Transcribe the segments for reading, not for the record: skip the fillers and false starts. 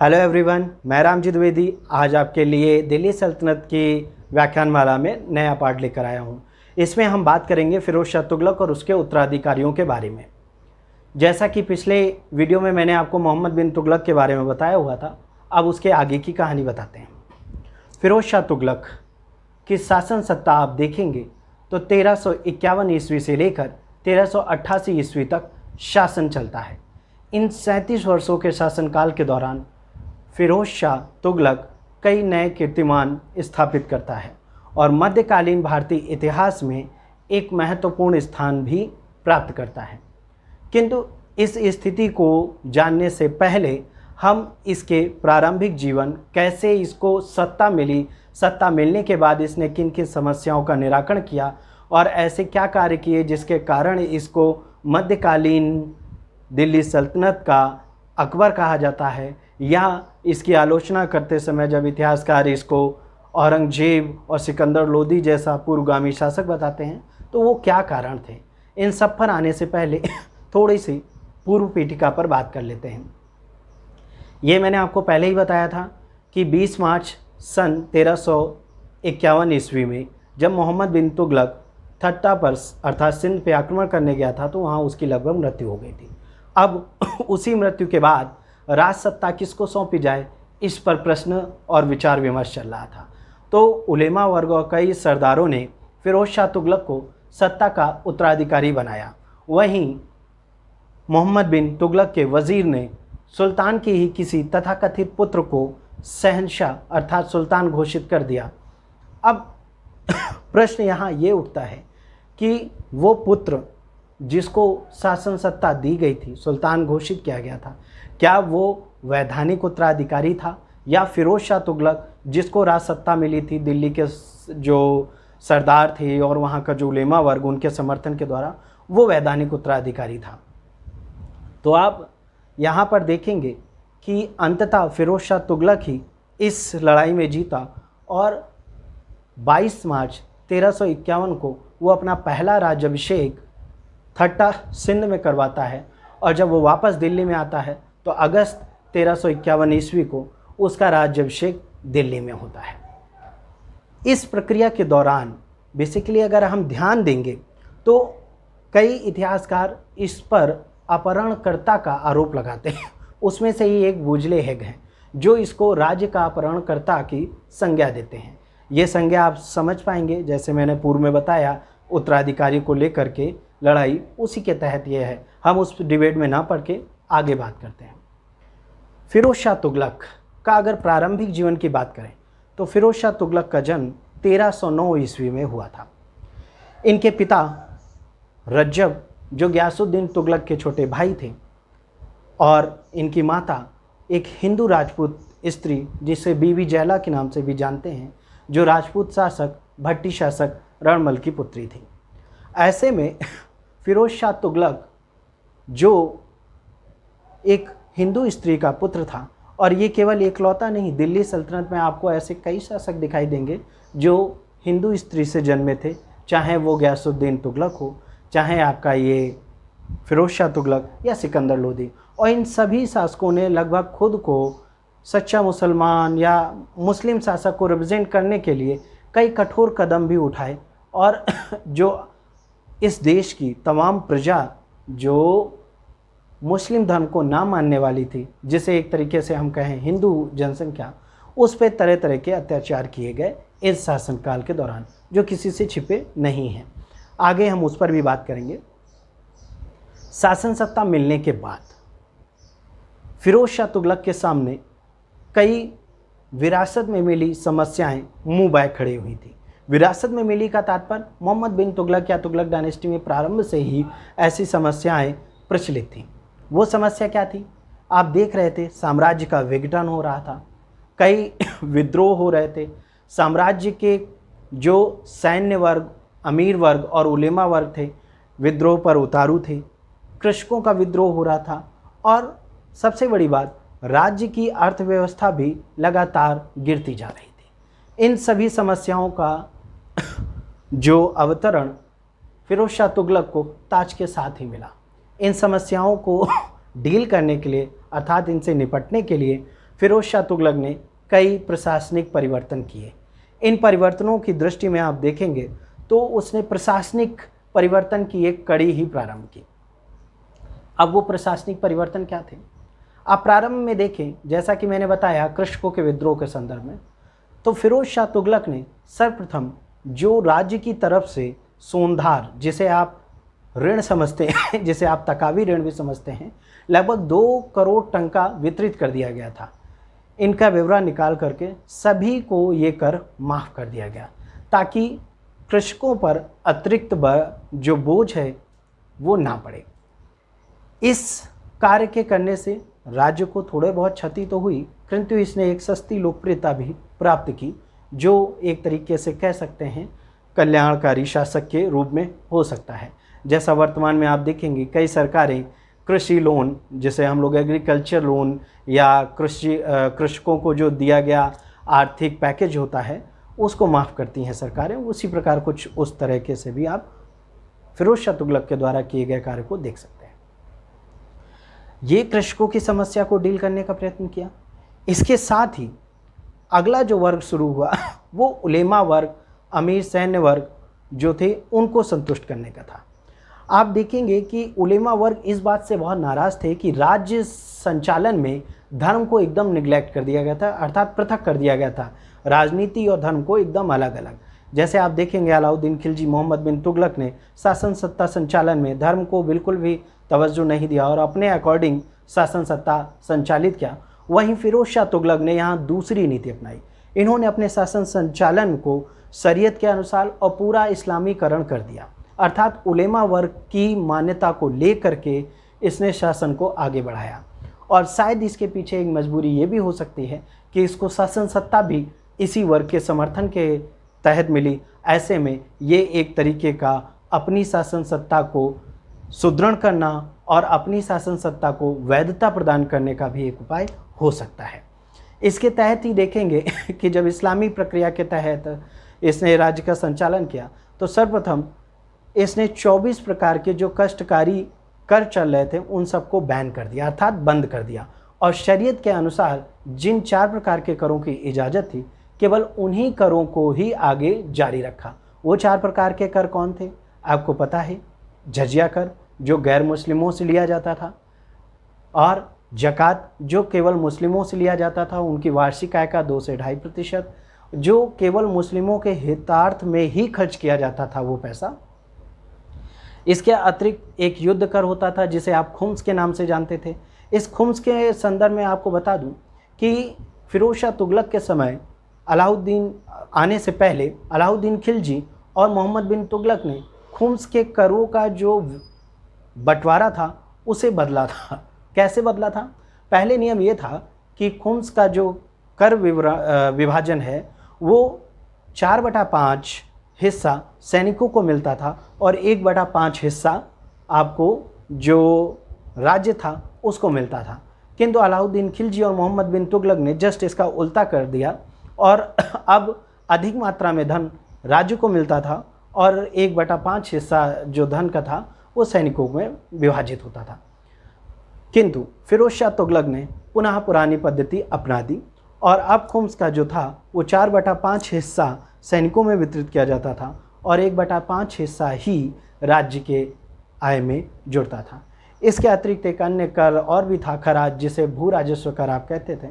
Hello everyone, मैं रामजी द्विवेदी आज आपके लिए दिल्ली सल्तनत की व्याख्यानमाला में नया पार्ट लेकर आया हूँ। इसमें हम बात करेंगे फिरोज शाह तुगलक और उसके उत्तराधिकारियों के बारे में। जैसा कि पिछले वीडियो में मैंने आपको मोहम्मद बिन तुगलक के बारे में बताया हुआ था, अब उसके आगे की कहानी बताते हैं। फिरोज शाह तुगलक की शासन सत्ता आप देखेंगे तो 1351 ईस्वी से लेकर 1388 ईस्वी तक शासन चलता है। इन 37 वर्षों के शासनकाल के दौरान फिरोज शाह तुगलक कई नए कीर्तिमान स्थापित करता है और मध्यकालीन भारतीय इतिहास में एक महत्वपूर्ण स्थान भी प्राप्त करता है। किंतु इस स्थिति को जानने से पहले हम इसके प्रारंभिक जीवन, कैसे इसको सत्ता मिली, सत्ता मिलने के बाद इसने किन किन समस्याओं का निराकरण किया और ऐसे क्या कार्य किए जिसके कारण इसको मध्यकालीन दिल्ली सल्तनत का अकबर कहा जाता है, या इसकी आलोचना करते समय जब इतिहासकार इसको औरंगजेब और सिकंदर लोदी जैसा पूर्वगामी शासक बताते हैं तो वो क्या कारण थे। इन सब पर आने से पहले थोड़ी सी पूर्व पीठिका पर बात कर लेते हैं। ये मैंने आपको पहले ही बताया था कि 20 मार्च सन 1351 ईस्वी में जब मोहम्मद बिन तुगलक थट्टा पर अर्थात सिंध पे आक्रमण करने गया था तो वहाँ उसकी लगभग मृत्यु हो गई थी। अब उसी मृत्यु के बाद राज सत्ता किसको सौंपी जाए, इस पर प्रश्न और विचार विमर्श चल रहा था। तो उलेमा वर्ग और कई सरदारों ने फिरोज शाह तुगलक को सत्ता का उत्तराधिकारी बनाया। वहीं मोहम्मद बिन तुगलक के वज़ीर ने सुल्तान के ही किसी तथाकथित पुत्र को शहंशाह अर्थात सुल्तान घोषित कर दिया। अब प्रश्न यहाँ ये उठता है कि वो पुत्र जिसको शासन सत्ता दी गई थी, सुल्तान घोषित किया गया था, क्या वो वैधानिक उत्तराधिकारी था या फिरोज शाह तुगलक जिसको राज सत्ता मिली थी दिल्ली के जो सरदार थे और वहाँ का जो उलेमा वर्ग उनके समर्थन के द्वारा, वो वैधानिक उत्तराधिकारी था। तो आप यहाँ पर देखेंगे कि अंततः फिरोज शाह तुगलक ही इस लड़ाई में जीता और 22 मार्च 1351 को वो अपना पहला राज्याभिषेक थट्टा सिंध में करवाता है और जब वो वापस दिल्ली में आता है तो अगस्त 1351 ईस्वी को उसका राज्याभिषेक दिल्ली में होता है। इस प्रक्रिया के दौरान बेसिकली अगर हम ध्यान देंगे तो कई इतिहासकार इस पर अपहरणकर्ता का आरोप लगाते हैं। उसमें से ही एक बुजले हेग हैं जो इसको राज्य का अपहरणकर्ता की संज्ञा देते हैं। ये संज्ञा आप समझ पाएंगे, जैसे मैंने पूर्व में बताया उत्तराधिकारी को लेकर के लड़ाई, उसी के तहत ये है। हम उस डिबेट में ना पढ़ के आगे बात करते हैं। फिरोज शाह तुगलक का अगर प्रारंभिक जीवन की बात करें तो फिरोज शाह तुगलक का जन्म 1309 ईस्वी में हुआ था। इनके पिता रज्जब जो गयासुद्दीन तुगलक के छोटे भाई थे और इनकी माता एक हिंदू राजपूत स्त्री जिसे बीबी जैला के नाम से भी जानते हैं, जो राजपूत शासक भट्टी शासक रणमल की पुत्री थी। ऐसे में फिरोज शाह तुगलक जो एक हिंदू स्त्री का पुत्र था, और ये केवल एकलौता नहीं, दिल्ली सल्तनत में आपको ऐसे कई शासक दिखाई देंगे जो हिंदू स्त्री से जन्मे थे, चाहे वो गयासुद्दीन तुगलक हो, चाहे आपका ये फिरोज शाह तुगलक या सिकंदर लोदी। और इन सभी शासकों ने लगभग खुद को सच्चा मुसलमान या मुस्लिम शासक को रिप्रेजेंट करने के लिए कई कठोर कदम भी उठाए और जो इस देश की तमाम प्रजा जो मुस्लिम धर्म को ना मानने वाली थी, जिसे एक तरीके से हम कहें हिंदू जनसंख्या, उस पर तरह तरह के अत्याचार किए गए इस शासनकाल के दौरान, जो किसी से छिपे नहीं हैं। आगे हम उस पर भी बात करेंगे। शासन सत्ता मिलने के बाद फिरोज शाह तुगलक के सामने कई विरासत में मिली समस्याएं मुंह बाय खड़ी हुई थी। विरासत में मिली का तात्पर्य मोहम्मद बिन तुगलक या तुगलक डायनेस्टी में प्रारंभ से ही ऐसी समस्याएं प्रचलित थीं। वो समस्या क्या थी? आप देख रहे थे साम्राज्य का विघटन हो रहा था, कई विद्रोह हो रहे थे। साम्राज्य के जो सैन्य वर्ग, अमीर वर्ग और उलेमा वर्ग थे, विद्रोह पर उतारू थे। कृषकों का विद्रोह हो रहा था और सबसे बड़ी बात, राज्य की अर्थव्यवस्था भी लगातार गिरती जा रही थी। इन सभी समस्याओं का जो अवतरण फिरोज शाह तुगलक को ताज के साथ ही मिला। इन समस्याओं को डील करने के लिए अर्थात इनसे निपटने के लिए फिरोज शाह तुगलक ने कई प्रशासनिक परिवर्तन किए। इन परिवर्तनों की दृष्टि में आप देखेंगे तो उसने प्रशासनिक परिवर्तन की एक कड़ी ही प्रारंभ की। अब वो प्रशासनिक परिवर्तन क्या थे? आप प्रारंभ में देखें, जैसा कि मैंने बताया कृषकों के विद्रोह के संदर्भ में, तो फिरोज शाह तुगलक ने सर्वप्रथम जो राज्य की तरफ से सोनधार, जिसे आप ऋण समझते हैं, जिसे आप तकावी ऋण भी समझते हैं, लगभग 2 करोड़ टंका वितरित कर दिया गया था। इनका विवरण निकाल करके सभी को ये कर माफ़ कर दिया गया, ताकि कृषकों पर अतिरिक्त जो बोझ है वो ना पड़े। इस कार्य के करने से राज्य को थोड़े बहुत क्षति तो हुई, किंतु इसने एक सस्ती लोकप्रियता भी प्राप्त की, जो एक तरीके से कह सकते हैं कल्याणकारी शासक के रूप में हो सकता है। जैसा वर्तमान में आप देखेंगे कई सरकारें कृषि लोन, जिसे हम लोग एग्रीकल्चर लोन या कृषकों को जो दिया गया आर्थिक पैकेज होता है उसको माफ़ करती हैं सरकारें। उसी प्रकार कुछ उस तरीके से भी आप फिरोज शाह तुगलक के द्वारा किए गए कार्य को देख सकते हैं। ये कृषकों की समस्या को डील करने का प्रयत्न किया। इसके साथ ही अगला जो वर्ग शुरू हुआ वो उलेमा वर्ग, अमीर सैन्य वर्ग जो थे उनको संतुष्ट करने का था। आप देखेंगे कि उलेमा वर्ग इस बात से बहुत नाराज़ थे कि राज्य संचालन में धर्म को एकदम निगलेक्ट कर दिया गया था, अर्थात पृथक कर दिया गया था, राजनीति और धर्म को एकदम अलग अलग। जैसे आप देखेंगे अलाउद्दीन खिलजी, मोहम्मद बिन तुगलक ने शासन सत्ता संचालन में धर्म को बिल्कुल भी तवज्जो नहीं दिया और अपने अकॉर्डिंग शासन सत्ता संचालित किया। वहीं फिरोज शाह तुगलक ने यहाँ दूसरी नीति अपनाई। इन्होंने अपने शासन संचालन को शरीयत के अनुसार और पूरा इस्लामीकरण कर दिया, अर्थात उलेमा वर्ग की मान्यता को लेकर के इसने शासन को आगे बढ़ाया। और शायद इसके पीछे एक मजबूरी ये भी हो सकती है कि इसको शासन सत्ता भी इसी वर्ग के समर्थन के तहत मिली। ऐसे में ये एक तरीके का अपनी शासन सत्ता को सुदृढ़ करना और अपनी शासन सत्ता को वैधता प्रदान करने का भी एक उपाय हो सकता है। इसके तहत ही देखेंगे कि जब इस्लामी प्रक्रिया के तहत इसने राज्य का संचालन किया तो सर्वप्रथम इसने 24 प्रकार के जो कष्टकारी कर चल रहे थे उन सबको बैन कर दिया, अर्थात बंद कर दिया। और शरीयत के अनुसार जिन 4 प्रकार के करों की इजाज़त थी, केवल उन्हीं करों को ही आगे जारी रखा। वो 4 प्रकार के कर कौन थे? आपको पता है, जजिया कर जो गैर मुस्लिमों से लिया जाता था, और ज़कात जो केवल मुस्लिमों से लिया जाता था, उनकी वार्षिक आय का 2 से 2.5%, जो केवल मुस्लिमों के हितार्थ में ही खर्च किया जाता था वो पैसा। इसके अतिरिक्त एक युद्ध कर होता था जिसे आप खुम्स के नाम से जानते थे। इस खुम्स के संदर्भ में आपको बता दूं कि फिरोज शाह तुगलक के समय अलाउद्दीन आने से पहले अलाउद्दीन खिलजी और मोहम्मद बिन तुगलक ने खुम्स के करों का जो बंटवारा था उसे बदला था। कैसे बदला था? पहले नियम ये था कि खुम्स का जो कर विभाजन है वो 4/5 हिस्सा सैनिकों को मिलता था और 1/5 हिस्सा आपको जो राज्य था उसको मिलता था। किंतु अलाउद्दीन खिलजी और मोहम्मद बिन तुगलक ने जस्ट इसका उल्टा कर दिया और अब अधिक मात्रा में धन राज्य को मिलता था और 1/5 हिस्सा जो धन का था वो सैनिकों में विभाजित होता था। किंतु फिरोज शाह तुगलक ने पुनः पुरानी पद्धति अपना दी और अब खुम्स का जो था वो 4/5 हिस्सा सैनिकों में वितरित किया जाता था और 1/5 हिस्सा ही राज्य के आय में जुड़ता था। इसके अतिरिक्त एक अन्य कर और भी था, खराज, जिसे भू राजस्व कर आप कहते थे।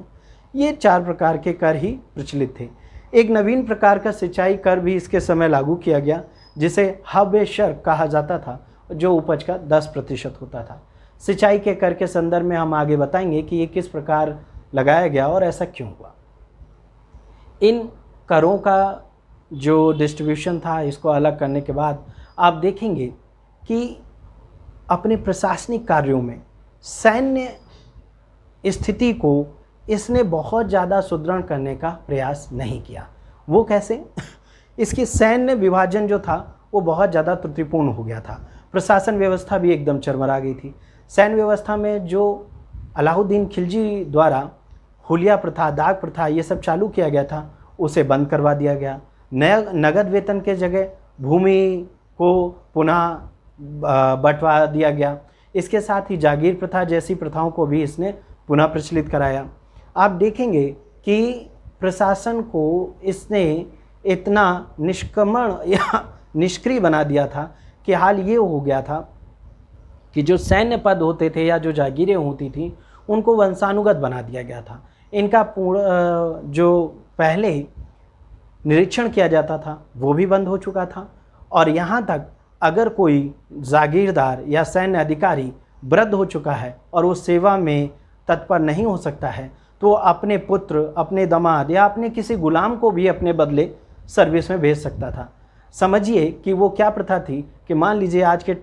ये 4 प्रकार के कर ही प्रचलित थे। एक नवीन प्रकार का सिंचाई कर भी इसके समय लागू किया गया जिसे हब-ए-शर कहा जाता था, जो उपज का 10% होता था। सिंचाई के कर के संदर्भ में हम आगे बताएंगे कि ये किस प्रकार लगाया गया और ऐसा क्यों हुआ। इन करों का जो डिस्ट्रीब्यूशन था इसको अलग करने के बाद आप देखेंगे कि अपने प्रशासनिक कार्यों में सैन्य स्थिति को इसने बहुत ज़्यादा सुदृढ़ करने का प्रयास नहीं किया। वो कैसे? इसकी सैन्य विभाजन जो था वो बहुत ज़्यादा त्रुटिपूर्ण हो गया था। प्रशासन व्यवस्था भी एकदम चरमरा गई थी। सैन्य व्यवस्था में जो अलाउद्दीन खिलजी द्वारा हुलिया प्रथा, दाग प्रथा ये सब चालू किया गया था उसे बंद करवा दिया गया। नया नगद वेतन के जगह भूमि को पुनः बंटवा दिया गया। इसके साथ ही जागीर प्रथा जैसी प्रथाओं को भी इसने पुनः प्रचलित कराया। आप देखेंगे कि प्रशासन को इसने इतना निष्क्रमण या निष्क्रिय बना दिया था कि हाल ये हो गया था कि जो सैन्य पद होते थे या जो जागीरें होती थी उनको वंशानुगत बना दिया गया था। इनका पूर्ण जो पहले निरीक्षण किया जाता था वो भी बंद हो चुका था, और यहाँ तक अगर कोई जागीरदार या सैन्य अधिकारी वृद्ध हो चुका है और वो सेवा में तत्पर नहीं हो सकता है तो वो अपने पुत्र, अपने दामाद या अपने किसी गुलाम को भी अपने बदले सर्विस में भेज सकता था। समझिए कि वो क्या प्रथा थी कि मान लीजिए आज के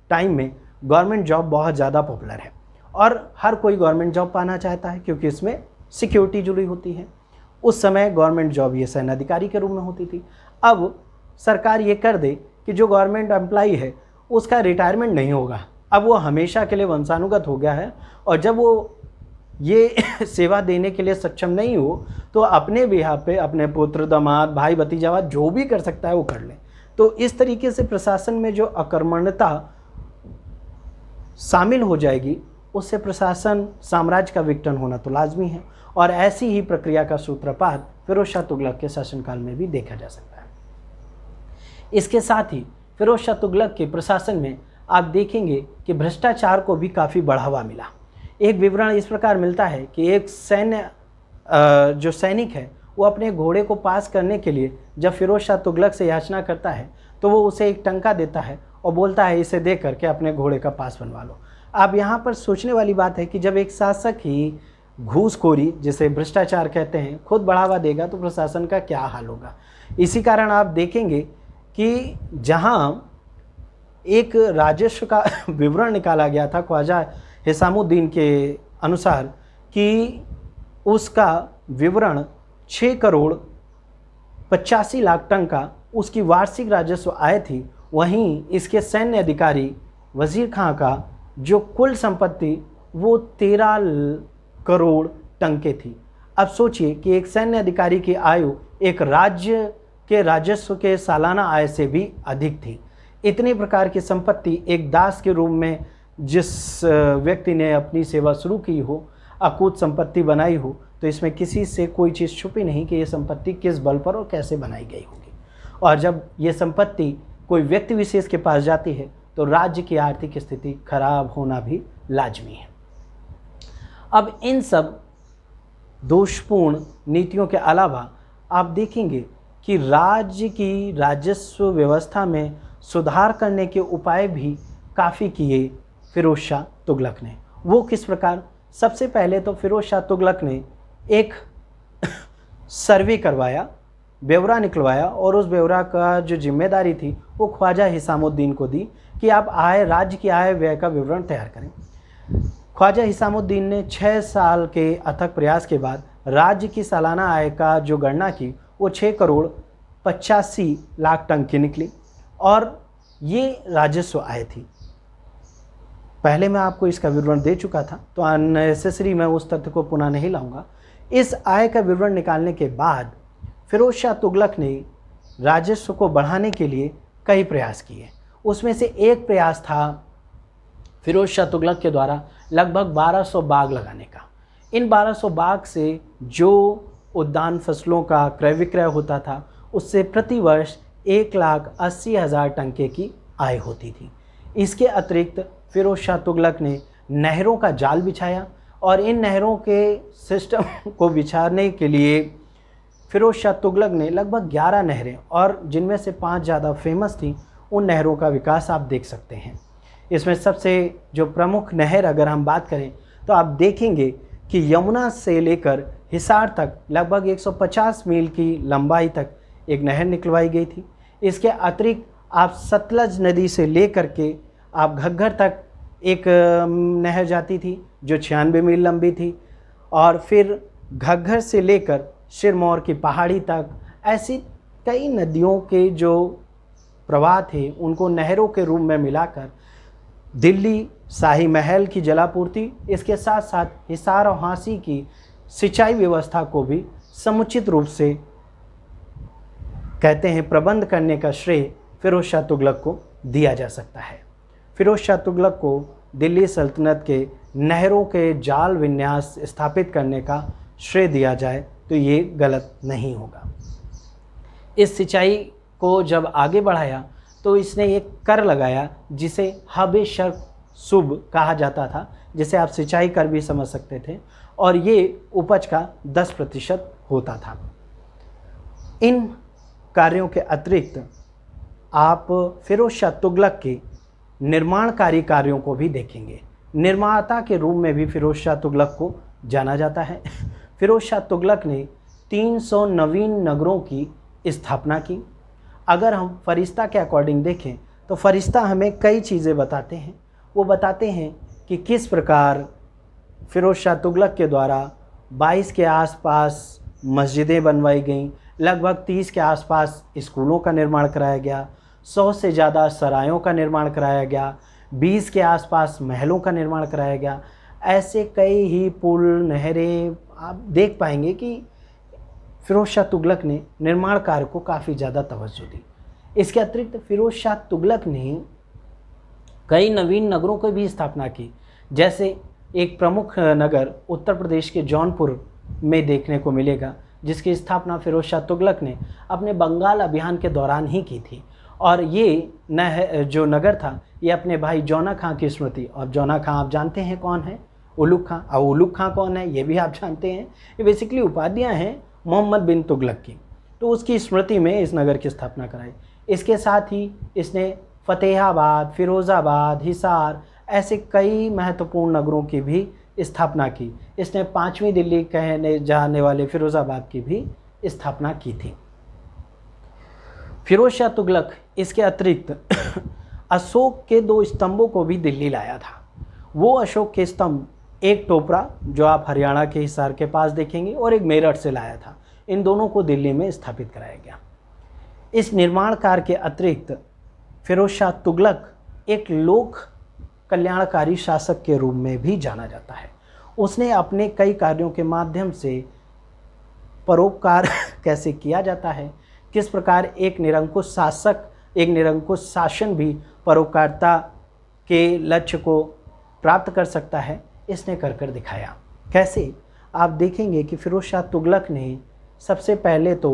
टाइम में गवर्नमेंट जॉब बहुत ज़्यादा पॉपुलर है और हर कोई गवर्नमेंट जॉब पाना चाहता है क्योंकि इसमें सिक्योरिटी जुड़ी होती है। उस समय गवर्नमेंट जॉब ये सैन्य अधिकारी के रूप में होती थी। अब सरकार ये कर दे कि जो गवर्नमेंट एम्प्लॉई है उसका रिटायरमेंट नहीं होगा, अब वो हमेशा के लिए वंशानुगत हो गया है, और जब वो ये सेवा देने के लिए सक्षम नहीं हो तो अपने बिहाफ पे अपने पुत्र, दामाद, भाई, भतीजा जो भी कर सकता है वो कर ले। तो इस तरीके से प्रशासन में जो अकर्मण्यता शामिल हो जाएगी उससे प्रशासन साम्राज्य का विघटन होना तो लाजमी है, और ऐसी ही प्रक्रिया का सूत्रपात फिरोज शाह तुगलक के शासनकाल में भी देखा जा सकता है। इसके साथ ही फिरोज शाह तुगलक के प्रशासन में आप देखेंगे कि भ्रष्टाचार को भी काफ़ी बढ़ावा मिला। एक विवरण इस प्रकार मिलता है कि एक जो सैनिक है वो अपने घोड़े को पास करने के लिए जब फिरोज शाह तुगलक से याचना करता है तो वो उसे एक टंका देता है और बोलता है इसे दे करके अपने घोड़े का पास बनवा लो। अब यहाँ पर सोचने वाली बात है कि जब एक शासक ही घूसखोरी, जिसे भ्रष्टाचार कहते हैं, खुद बढ़ावा देगा तो प्रशासन का क्या हाल होगा। इसी कारण आप देखेंगे कि जहाँ एक राजस्व का विवरण निकाला गया था ख्वाजा हिसामुद्दीन के अनुसार कि उसका विवरण 6 करोड़ 85 लाख टन का उसकी वार्षिक राजस्व आय थी, वहीं इसके सैन्य अधिकारी वजीर खां का जो कुल संपत्ति वो 13 करोड़ टंके थी। अब सोचिए कि एक सैन्य अधिकारी की आयु एक राज्य के राजस्व के सालाना आय से भी अधिक थी। इतनी प्रकार की संपत्ति एक दास के रूप में जिस व्यक्ति ने अपनी सेवा शुरू की हो, अकूत संपत्ति बनाई हो, तो इसमें किसी से कोई चीज़ छुपी नहीं कि ये संपत्ति किस बल पर और कैसे बनाई गई होगी। और जब ये संपत्ति कोई व्यक्ति विशेष के पास जाती है तो राज्य की आर्थिक स्थिति खराब होना भी लाजमी है। अब इन सब दोषपूर्ण नीतियों के अलावा आप देखेंगे कि राज्य की राजस्व व्यवस्था में सुधार करने के उपाय भी काफ़ी किए फिरोज शाह तुगलक ने। वो किस प्रकार? सबसे पहले तो फिरोज शाह तुगलक ने एक सर्वे करवाया, ब्यौरा निकलवाया, और उस ब्यौरा का जो जिम्मेदारी थी वो ख्वाजा हिसामुद्दीन को दी कि आप राज्य की आय व्यय का विवरण तैयार करें। ख्वाजा हिसामुद्दीन ने 6 साल के अथक प्रयास के बाद राज्य की सालाना आय का जो गणना की वो 6 करोड़ 85 लाख टन की निकली, और ये राजस्व आय थी। पहले मैं आपको इसका विवरण दे चुका था तो अननेसेसरी मैं उस तथ्य को पुनः नहीं लाऊंगा। इस आय का विवरण निकालने के बाद फिरोज शाह तुगलक ने राजस्व को बढ़ाने के लिए कई प्रयास किए। उसमें से एक प्रयास था फिरोज शाह तुगलक के द्वारा लगभग 1200 बाग लगाने का। इन 1200 बाग से जो उद्यान फसलों का क्रय विक्रय होता था उससे प्रति वर्ष 1,80,000 टंके की आय होती थी। इसके अतिरिक्त फिरोज शाह तुगलक ने नहरों का जाल बिछाया, और इन नहरों के सिस्टम को बिछाने के लिए फिरोज शाह तुगलक ने लगभग 11 नहरें, और जिनमें से 5 ज़्यादा फेमस थी, उन नहरों का विकास आप देख सकते हैं। इसमें सबसे जो प्रमुख नहर अगर हम बात करें तो आप देखेंगे कि यमुना से लेकर हिसार तक लगभग 150 मील की लंबाई तक एक नहर निकलवाई गई थी। इसके अतिरिक्त आप सतलज नदी से लेकर के आप घग्गर तक एक नहर जाती थी जो 96 मील लंबी थी, और फिर घग्गर से लेकर सिरमौर की पहाड़ी तक ऐसी कई नदियों के जो प्रवाह थे उनको नहरों के रूप में मिलाकर दिल्ली शाही महल की जलापूर्ति, इसके साथ साथ हिसार और हांसी की सिंचाई व्यवस्था को भी समुचित रूप से कहते हैं प्रबंध करने का श्रेय फिरोज शाह तुगलक को दिया जा सकता है। फिरोज शाह तुगलक को दिल्ली सल्तनत के नहरों के जाल विन्यास स्थापित करने का श्रेय दिया जाए तो ये गलत नहीं होगा। इस सिंचाई को जब आगे बढ़ाया तो इसने एक कर लगाया जिसे हब शर्क शुभ कहा जाता था, जिसे आप सिंचाई कर भी समझ सकते थे, और ये उपज का 10% होता था। इन कार्यों के अतिरिक्त आप फिरोज शाह तुगलक के निर्माणकारी कार्यों को भी देखेंगे। निर्माता के रूप में भी फिरोज शाह तुगलक को जाना जाता है। फिरोज शाह तुगलक ने 300 नवीन नगरों की स्थापना की। अगर हम फरिश्ता के अकॉर्डिंग देखें तो फरिश्ता हमें कई चीज़ें बताते हैं। वो बताते हैं कि किस प्रकार फिरोज शाह तुगलक के द्वारा 22 के आसपास मस्जिदें बनवाई गईं, लगभग 30 के आसपास स्कूलों का निर्माण कराया गया, 100 से ज़्यादा सरायों का निर्माण कराया गया, 20 के आसपास महलों का निर्माण कराया गया। ऐसे कई ही पुल, नहरें आप देख पाएंगे कि फिरोज शाह तुगलक ने निर्माण कार्य को काफ़ी ज़्यादा तवज्जो दी। इसके अतिरिक्त फिरोज शाह तुगलक ने कई नवीन नगरों की भी स्थापना की। जैसे एक प्रमुख नगर उत्तर प्रदेश के जौनपुर में देखने को मिलेगा, जिसकी स्थापना फिरोज शाह तुगलक ने अपने बंगाल अभियान के दौरान ही की थी। और ये जो नगर था ये अपने भाई जौना खां की स्मृति, और जौना खां आप जानते हैं कौन है, उलुग खां। और उलुग खां कौन है ये भी आप जानते हैं। ये बेसिकली उपाधियाँ हैं मोहम्मद बिन तुगलक की, तो उसकी स्मृति में इस नगर की स्थापना कराई। इसके साथ ही इसने फतेहाबाद, फिरोज़ाबाद, हिसार ऐसे कई महत्वपूर्ण नगरों की भी स्थापना की। इसने 5वीं दिल्ली कहने जाने वाले फिरोज़ाबाद की भी स्थापना की थी। फिरोज शाह तुगलक इसके अतिरिक्त अशोक के 2 स्तंभों को भी दिल्ली लाया था। वो अशोक के स्तंभ, एक टोपरा जो आप हरियाणा के हिसार के पास देखेंगे, और एक मेरठ से लाया था। इन दोनों को दिल्ली में स्थापित कराया गया। इस निर्माण कार्य के अतिरिक्त फिरोज शाह तुगलक एक लोक कल्याणकारी शासक के रूप में भी जाना जाता है। उसने अपने कई कार्यों के माध्यम से परोपकार कैसे किया जाता है, किस प्रकार एक निरंकुश शासक, एक निरंकुश शासन भी परोपकारिता के लक्ष्य को प्राप्त कर सकता है, इसने कर दिखाया। कैसे आप देखेंगे कि फिरोज शाह तुगलक ने सबसे पहले तो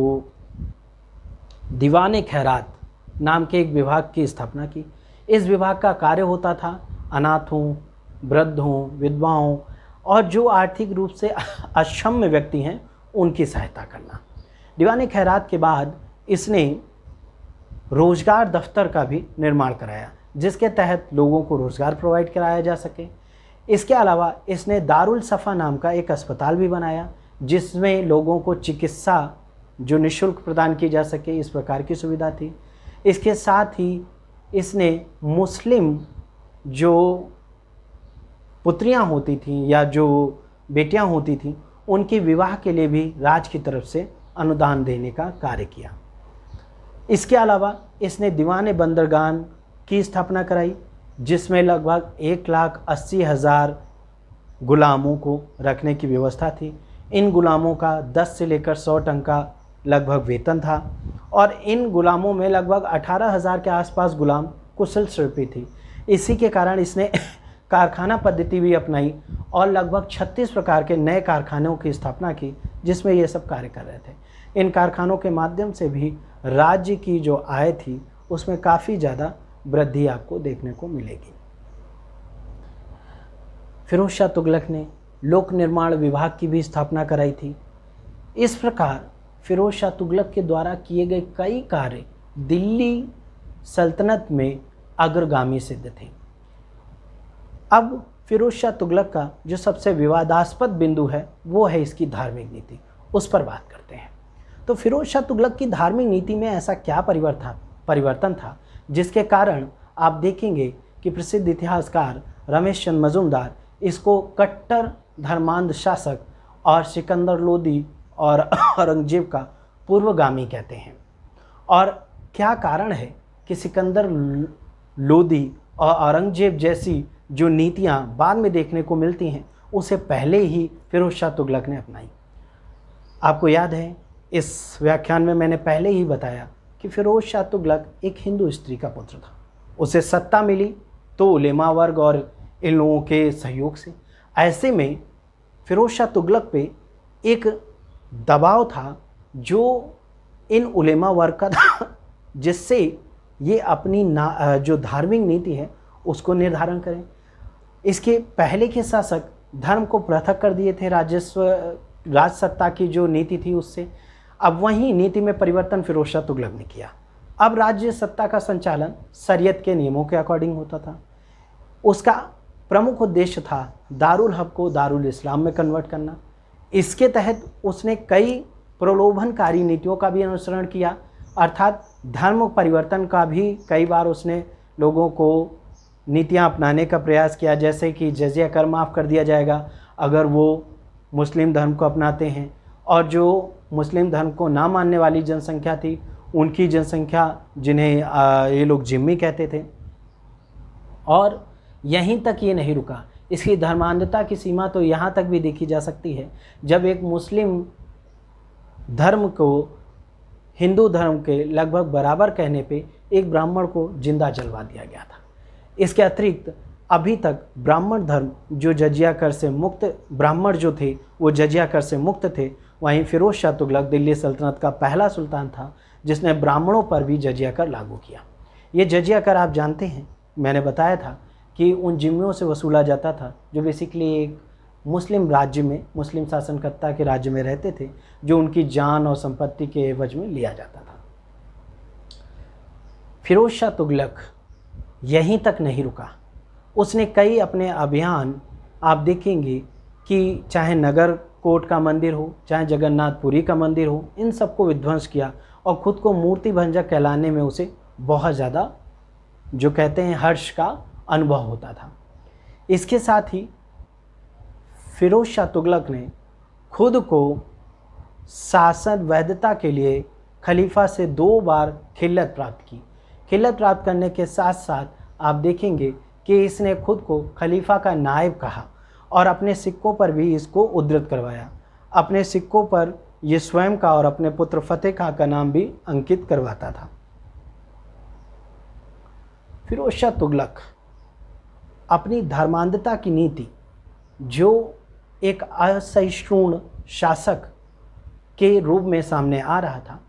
दीवान खैरात नाम के एक विभाग की स्थापना की। इस विभाग का कार्य होता था अनाथों, वृद्धों, विधवाओं और जो आर्थिक रूप से अक्षम व्यक्ति हैं उनकी सहायता करना। दीवान खैरात के बाद इसने रोज़गार दफ्तर का भी निर्माण कराया, जिसके तहत लोगों को रोज़गार प्रोवाइड कराया जा सके। इसके अलावा इसने दारुल सफ़ा नाम का एक अस्पताल भी बनाया, जिसमें लोगों को चिकित्सा जो निःशुल्क प्रदान की जा सके, इस प्रकार की सुविधा थी। इसके साथ ही इसने मुस्लिम जो पुत्रियां होती थीं या जो बेटियां होती थीं, उनके विवाह के लिए भी राज्य की तरफ से अनुदान देने का कार्य किया। इसके अलावा इसने दीवान बंदरगाह की स्थापना कराई, जिसमें लगभग 1,80,000 गुलामों को रखने की व्यवस्था थी। इन गुलामों का 10 से लेकर 100 टन का लगभग वेतन था, और इन गुलामों में लगभग 18,000 के आसपास गुलाम कुशल शिल्पी थी। इसी के कारण इसने कारखाना पद्धति भी अपनाई और लगभग 36 प्रकार के नए कारखानों की स्थापना की, जिसमें ये सब कार्य कर रहे थे। इन कारखानों के माध्यम से भी राज्य की जो आय थी उसमें काफ़ी ज़्यादा वृद्धि आपको देखने को मिलेगी। फिरोज शाह तुगलक ने लोक निर्माण विभाग की भी स्थापना कराई थी। इस प्रकार फिरोज शाह तुगलक के द्वारा किए गए कई कार्य दिल्ली सल्तनत में अग्रगामी सिद्ध थे। अब फिरोज शाह तुगलक का जो सबसे विवादास्पद बिंदु है वो है इसकी धार्मिक नीति, उस पर बात करते हैं। तो फिरोज शाह तुगलक की धार्मिक नीति में ऐसा क्या परिवर्तन था जिसके कारण आप देखेंगे कि प्रसिद्ध इतिहासकार रमेश चंद्र मजूमदार इसको कट्टर धर्मांध शासक और सिकंदर लोदी और औरंगजेब का पूर्वगामी कहते हैं। और क्या कारण है कि सिकंदर लोदी और औरंगजेब जैसी जो नीतियां बाद में देखने को मिलती हैं उसे पहले ही फिरोज शाह तुगलक ने अपनाई। आपको याद है इस व्याख्यान में मैंने पहले ही बताया कि फिरोज शाह तुगलक एक हिंदू स्त्री का पुत्र था। उसे सत्ता मिली तो उलेमा वर्ग और इन लोगों के सहयोग से, ऐसे में फिरोज शाह तुगलक पे एक दबाव था जो इन उलेमा वर्ग का था, जिससे ये अपनी जो धार्मिक नीति है उसको निर्धारण करें। इसके पहले के शासक धर्म को पृथक कर दिए थे राज सत्ता की जो नीति थी उससे। अब वही नीति में परिवर्तन फिरोज शाह तुगलक ने किया। अब राज्य सत्ता का संचालन शरीयत के नियमों के अकॉर्डिंग होता था। उसका प्रमुख उद्देश्य था दारुल हर्ब को दारुल इस्लाम में कन्वर्ट करना। इसके तहत उसने कई प्रलोभनकारी नीतियों का भी अनुसरण किया, अर्थात धर्म परिवर्तन का भी कई बार उसने लोगों को नीतियां अपनाने का प्रयास किया, जैसे कि जजिया कर माफ़ कर दिया जाएगा अगर वो मुस्लिम धर्म को अपनाते हैं, और जो मुस्लिम धर्म को ना मानने वाली जनसंख्या थी उनकी जनसंख्या, जिन्हें ये लोग जिम्मी कहते थे। और यहीं तक ये नहीं रुका, इसकी धर्मांधता की सीमा तो यहाँ तक भी देखी जा सकती है जब एक मुस्लिम धर्म को हिंदू धर्म के लगभग बराबर कहने पे एक ब्राह्मण को जिंदा जलवा दिया गया था। इसके अतिरिक्त अभी तक ब्राह्मण धर्म जो जजिया कर से मुक्त, ब्राह्मण जो थे वो जजिया कर से मुक्त थे। वहीं फिरोज शाह तुगलक दिल्ली सल्तनत का पहला सुल्तान था जिसने ब्राह्मणों पर भी जजिया कर लागू किया। ये जजिया कर आप जानते हैं, मैंने बताया था कि उन जिम्मियों से वसूला जाता था जो बेसिकली एक मुस्लिम राज्य में, मुस्लिम शासनकर्ता के राज्य में रहते थे, जो उनकी जान और संपत्ति के एवज में लिया जाता था। फिरोज शाह तुगलक यहीं तक नहीं रुका, उसने कई अपने अभियान, आप देखेंगे कि चाहे नगर कोट का मंदिर हो, चाहे जगन्नाथपुरी का मंदिर हो, इन सबको विध्वंस किया और ख़ुद को मूर्ति भंजक कहलाने में उसे बहुत ज़्यादा, जो कहते हैं, हर्ष का अनुभव होता था। इसके साथ ही फिरोज शाह तुगलक ने खुद को शासन वैधता के लिए खलीफा से 2 बार खिल्लत प्राप्त की। खिल्लत प्राप्त करने के साथ साथ आप देखेंगे कि इसने खुद को खलीफा का नायब कहा और अपने सिक्कों पर भी इसको उद्धृत करवाया। अपने सिक्कों पर ये स्वयं का और अपने पुत्र फतेह खां का नाम भी अंकित करवाता था। फिरोज शाह तुगलक अपनी धर्मांधता की नीति, जो एक असहिष्णु शासक के रूप में सामने आ रहा था,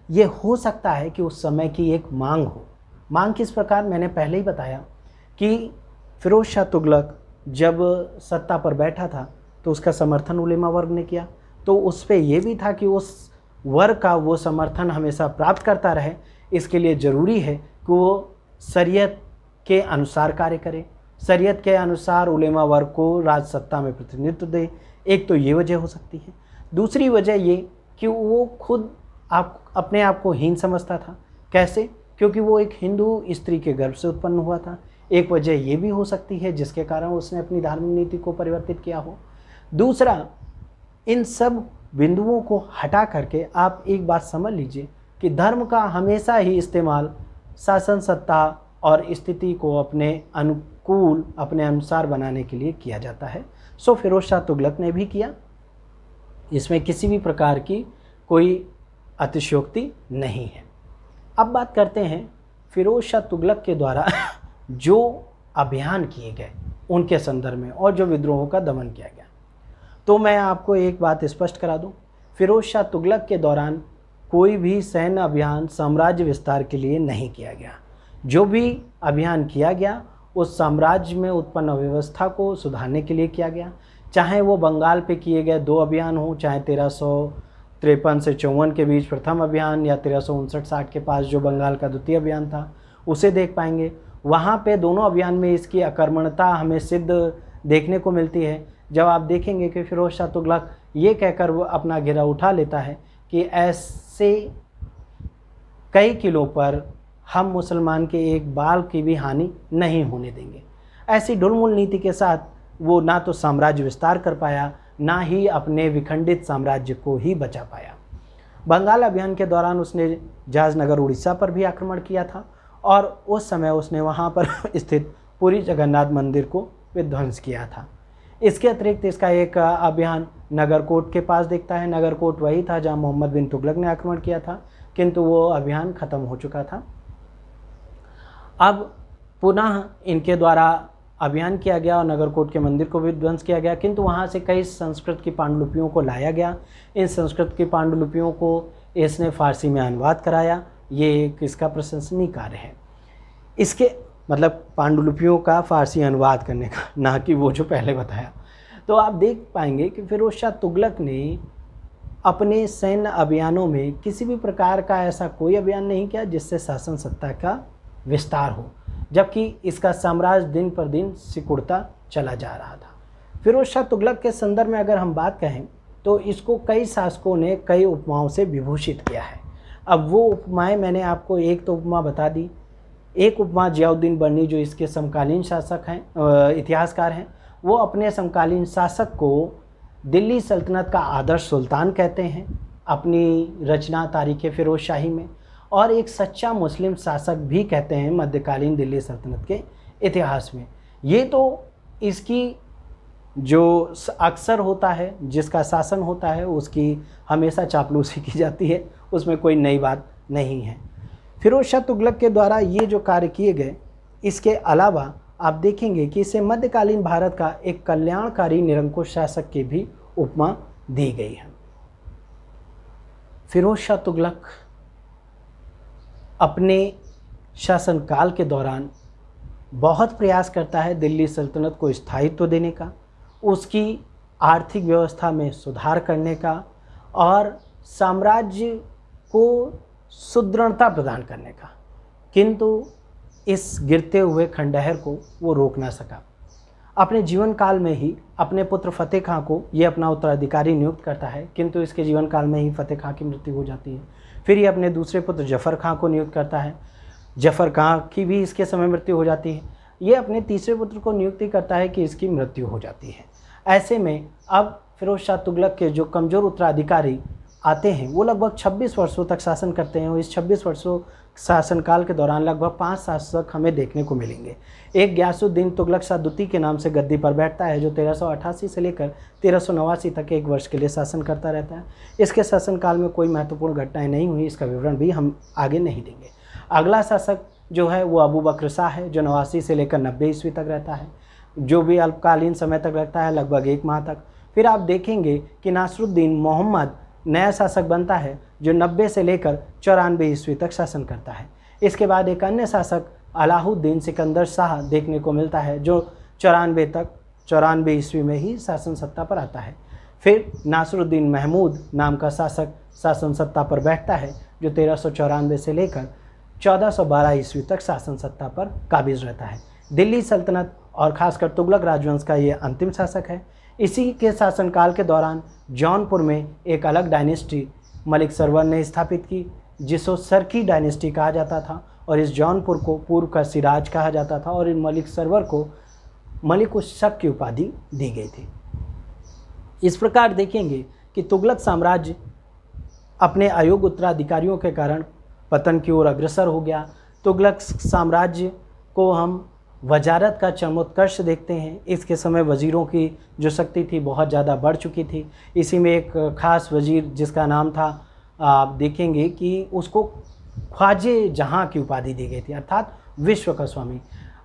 ये हो सकता है कि उस समय की एक मांग हो। मांग किस प्रकार, मैंने पहले ही बताया कि फिरोज शाह तुगलक जब सत्ता पर बैठा था तो उसका समर्थन उलेमा वर्ग ने किया, तो उस पर यह भी था कि उस वर्ग का वो समर्थन हमेशा प्राप्त करता रहे। इसके लिए ज़रूरी है कि वो शरीयत के अनुसार कार्य करे, शरीयत के अनुसार उलेमा वर्ग को राज सत्ता में प्रतिनिधित्व दे। एक तो ये वजह हो सकती है। दूसरी वजह ये कि वो खुद अपने आप को हीन समझता था। कैसे? क्योंकि वो एक हिंदू स्त्री के गर्भ से उत्पन्न हुआ था। एक वजह ये भी हो सकती है जिसके कारण उसने अपनी धार्मिक नीति को परिवर्तित किया हो। दूसरा, इन सब बिंदुओं को हटा करके आप एक बात समझ लीजिए कि धर्म का हमेशा ही इस्तेमाल शासन सत्ता और स्थिति को अपने अनुकूल, अपने अनुसार बनाने के लिए किया जाता है। सो फिरोज शाह तुगलक ने भी किया, इसमें किसी भी प्रकार की कोई अतिशयोक्ति नहीं है। अब बात करते हैं फिरोज शाह तुगलक के द्वारा जो अभियान किए गए उनके संदर्भ में और जो विद्रोहों का दमन किया गया। तो मैं आपको एक बात स्पष्ट करा दूं, फिरोज शाह तुगलक के दौरान कोई भी सैन्य अभियान साम्राज्य विस्तार के लिए नहीं किया गया। जो भी अभियान किया गया उस साम्राज्य में उत्पन्न अव्यवस्था को सुधारने के लिए किया गया। चाहे वो बंगाल पे किए गए 2 अभियान हों, चाहे 1353 से 54 के बीच प्रथम अभियान या 1359-60 के पास जो बंगाल का द्वितीय अभियान था, उसे देख पाएंगे। वहाँ पे दोनों अभियान में इसकी अकर्मण्यता हमें सिद्ध देखने को मिलती है। जब आप देखेंगे कि फिरोज शाह तुगलक ये कहकर वो अपना घेरा उठा लेता है कि ऐसे कई किलों पर हम मुसलमान के एक बाल की भी हानि नहीं होने देंगे। ऐसी ढुलमुल नीति के साथ वो ना तो साम्राज्य विस्तार कर पाया, ना ही अपने विखंडित साम्राज्य को ही बचा पाया। बंगाल अभियान के दौरान उसने जहाजनगर उड़ीसा पर भी आक्रमण किया था और उस समय उसने वहाँ पर स्थित पुरी जगन्नाथ मंदिर को विध्वंस किया था। इसके अतिरिक्त इसका एक अभियान नगरकोट के पास दिखता है। नगरकोट वही था जहाँ मोहम्मद बिन तुगलक ने आक्रमण किया था, किंतु वो अभियान खत्म हो चुका था। अब पुनः इनके द्वारा अभियान किया गया और नगरकोट के मंदिर को भी ध्वंस किया गया, किंतु वहाँ से कई संस्कृत की पांडुलिपियों को लाया गया। इन संस्कृत की पांडुलिपियों को इसने फारसी में अनुवाद कराया। ये एक इसका प्रशंसनीय कार्य है। इसके मतलब पांडुलिपियों का फारसी अनुवाद करने का, ना कि वो जो पहले बताया। तो आप देख पाएंगे कि फिरोज शाह तुगलक ने अपने सैन्य अभियानों में किसी भी प्रकार का ऐसा कोई अभियान नहीं किया जिससे शासन सत्ता का विस्तार हो, जबकि इसका साम्राज्य दिन पर दिन सिकुड़ता चला जा रहा था। फिरोज शाह तुगलक के संदर्भ में अगर हम बात कहें तो इसको कई शासकों ने कई उपमाओं से विभूषित किया है। अब वो उपमाएं मैंने आपको एक तो उपमा बता दी। एक उपमा जियाउद्दीन बर्नी जो इसके समकालीन शासक हैं, इतिहासकार हैं, वो अपने समकालीन शासक को दिल्ली सल्तनत का आदर्श सुल्तान कहते हैं अपनी रचना तारीख़ फ़िरोज़ शाही में, और एक सच्चा मुस्लिम शासक भी कहते हैं मध्यकालीन दिल्ली सल्तनत के इतिहास में। ये तो इसकी जो अक्सर होता है, जिसका शासन होता है, उसकी हमेशा चापलूसी की जाती है, उसमें कोई नई बात नहीं है। फिरोज शाह तुगलक के द्वारा ये जो कार्य किए गए, इसके अलावा आप देखेंगे कि इसे मध्यकालीन भारत का एक कल्याणकारी निरंकुश शासक की भी उपमा दी गई है। फिरोज शाह तुगलक अपने शासनकाल के दौरान बहुत प्रयास करता है दिल्ली सल्तनत को स्थायित्व देने का, उसकी आर्थिक व्यवस्था में सुधार करने का और साम्राज्य को सुदृढ़ता प्रदान करने का, किंतु इस गिरते हुए खंडहर को वो रोक ना सका। अपने जीवन काल में ही अपने पुत्र फतेह खां को ये अपना उत्तराधिकारी नियुक्त करता है, किंतु इसके जीवन काल में ही फतेह खां की मृत्यु हो जाती है। फिर ये अपने दूसरे पुत्र जफ़र खां को नियुक्त करता है, जफ़र खां की भी इसके समय मृत्यु हो जाती है। ये अपने तीसरे पुत्र को नियुक्ति करता है कि इसकी मृत्यु हो जाती है। ऐसे में अब फिरोज शाह तुगलक के जो कमज़ोर उत्तराधिकारी आते हैं वो लगभग 26 वर्षों तक शासन करते हैं, और इस 26 वर्षों शासनकाल के दौरान लगभग 5 शासक हमें देखने को मिलेंगे। एक गयासुद्दीन तुगलक शाह द्वितीय के नाम से गद्दी पर बैठता है, जो 1388 से लेकर 1389 तक एक वर्ष के लिए शासन करता रहता है। इसके शासनकाल में कोई महत्वपूर्ण घटनाएं नहीं हुई, इसका विवरण भी हम आगे नहीं देंगे। अगला शासक जो है वो अबू बकर शाह है, जो 89 से लेकर 90 ईस्वी तक रहता है, जो भी अल्पकालीन समय तक रहता है, लगभग 1 माह तक। फिर आप देखेंगे कि नासरुद्दीन मोहम्मद नया शासक बनता है, जो 90 से लेकर 94 ईस्वी तक शासन करता है। इसके बाद एक अन्य शासक अलाउद्दीन सिकंदर शाह देखने को मिलता है, जो 94 ईस्वी में ही शासन सत्ता पर आता है। फिर नासरुद्दीन महमूद नाम का शासक शासन सत्ता पर बैठता है, जो 1394 से लेकर 1412 ईस्वी तक शासन सत्ता पर काबिज रहता है। दिल्ली सल्तनत और ख़ासकर तुगलक राजवंश का ये अंतिम शासक है। इसी के शासनकाल के दौरान जौनपुर में एक अलग डायनेस्टी मलिक सरवर ने स्थापित की, जिसको सरकी डायनेस्टी कहा जाता था, और इस जौनपुर को पूर्व का सिराज कहा जाता था, और इन मलिक सरवर को मलिक उस शक की उपाधि दी गई थी। इस प्रकार देखेंगे कि तुगलक साम्राज्य अपने अयोग्य उत्तराधिकारियों के कारण पतन की ओर अग्रसर हो गया। तुगलक साम्राज्य को हम वजारत का चरमोत्कर्ष देखते हैं। इसके समय वज़ीरों की जो शक्ति थी बहुत ज़्यादा बढ़ चुकी थी। इसी में एक ख़ास वज़ीर जिसका नाम था, आप देखेंगे कि उसको ख्वाजे जहाँ की उपाधि दी गई थी, अर्थात विश्व का स्वामी।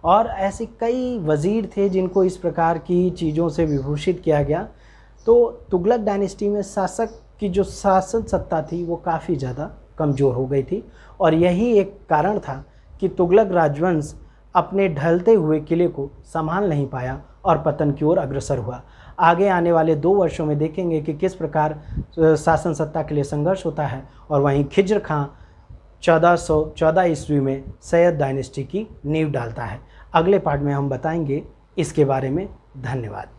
और ऐसे कई वज़ीर थे जिनको इस प्रकार की चीज़ों से विभूषित किया गया। तो तुगलक डायनेस्टी में शासक की जो शासन सत्ता थी वो काफ़ी ज़्यादा कमज़ोर हो गई थी, और यही एक कारण था कि तुगलक राजवंश अपने ढलते हुए किले को संभाल नहीं पाया और पतन की ओर अग्रसर हुआ। आगे आने वाले 2 वर्षों में देखेंगे कि किस प्रकार शासन सत्ता के लिए संघर्ष होता है, और वहीं खिज्र खां 1414 ईस्वी में सैयद डायनेस्टी की नींव डालता है। अगले पार्ट में हम बताएंगे इसके बारे में। धन्यवाद।